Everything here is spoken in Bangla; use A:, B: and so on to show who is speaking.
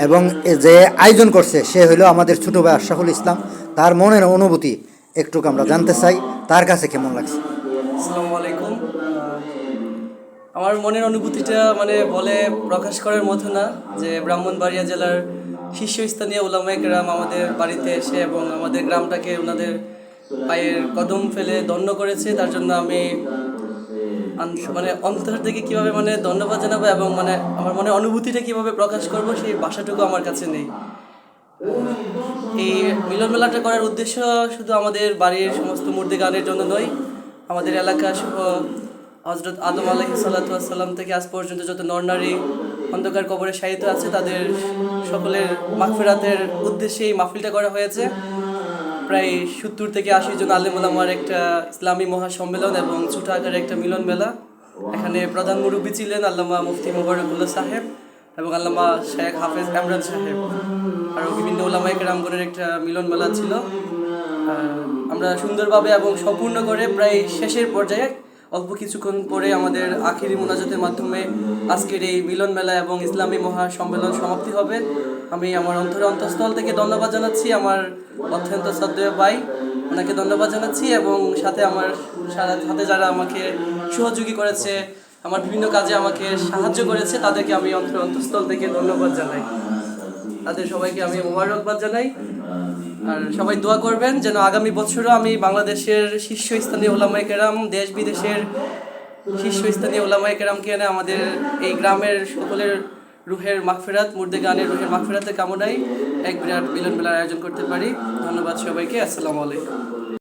A: এবং যে আয়োজন করছে সে হলো আমাদের ছোট ভাই আশরাফুল ইসলাম। তার মনের অনুভূতি একটু আমরা জানতে চাই, তার কাছে কেমন লাগছে।
B: আসসালামু আলাইকুম। আমার মনের অনুভূতিটা মানে বলে প্রকাশ করার মতো না, যে ব্রাহ্মণবাড়িয়া জেলার শীর্ষস্থানীয় উলামায়ে কেরাম আমাদের বাড়িতে এসে এবং আমাদের গ্রামটাকে ওনাদের পায়ের কদম ফেলে ধন্য করেছে, তার জন্য আমি মানে অন্তর থেকে কীভাবে মানে ধন্যবাদ জানাবো এবং মানে আমার মনে অনুভূতিটা কীভাবে প্রকাশ করব সেই ভাষাটুকু আমার কাছে নেই। এই মিলন মেলাটা করার উদ্দেশ্য শুধু আমাদের বাড়ির সমস্ত মুর্দি গানের জন্য নয়, আমাদের এলাকা সহ হজরত আদম আলাইহিস সালাতু ওয়াস সালাম থেকে আজ পর্যন্ত যত নরনারী অন্ধকার কবরে শায়িত আছে তাদের সকলের মাগফিরাতের উদ্দেশ্যে এই মাহফিলটা করা হয়েছে। প্রায় 70 থেকে 80 জন আলেম ওলামার একটা ইসলামী মহাসম্মেলন এবং ছোট আকারের একটা মিলন মেলা। এখানে প্রধান মুরব্বী ছিলেন আল্লামা মুফতি মোবারকুল্লাহ সাহেব এবং আল্লামা শেখ হাফেজ ইমরান সাহেব, আরও বিভিন্ন ওলামায়ে কেরামগণের একটা মিলন মেলা ছিল। আমরা সুন্দরভাবে এবং সম্পূর্ণ করে প্রায় শেষের পর্যায়ে অল্প কিছুক্ষণ পরে আমাদের আখিরি মোনাজাতের মাধ্যমে আজকের এই মিলন মেলা এবং ইসলামী মহাসম্মেলন সমাপ্তি হবে। আমি আমার অন্তঃস্থল থেকে ধন্যবাদ জানাচ্ছি আমার অত্যন্ত শ্রদ্ধেয় ভাই, ওনাকে ধন্যবাদ জানাচ্ছি এবং সাথে আমার সাথে যারা আমাকে সহযোগী করেছে, আমার বিভিন্ন কাজে আমাকে সাহায্য করেছে, তাদেরকে আমি অন্তঃস্থল থেকে ধন্যবাদ জানাই। তাদের সবাইকে আমি মোবারকবাদ জানাই। আর সবাই দোয়া করবেন যেন আগামী বছরও আমি বাংলাদেশের শীর্ষস্থানীয় ওলামায়ে কেরাম, দেশ বিদেশের শীর্ষস্থানীয় ওলামায়ে কেরামকে এনে আমাদের এই গ্রামের সকলের রুহের মাগফিরাত, মুর্দে গানের রুহের মাগফিরাতের কামনায় এক বিরাট মিলন মেলার আয়োজন করতে পারি। ধন্যবাদ সবাইকে। আসসালামু আলাইকুম।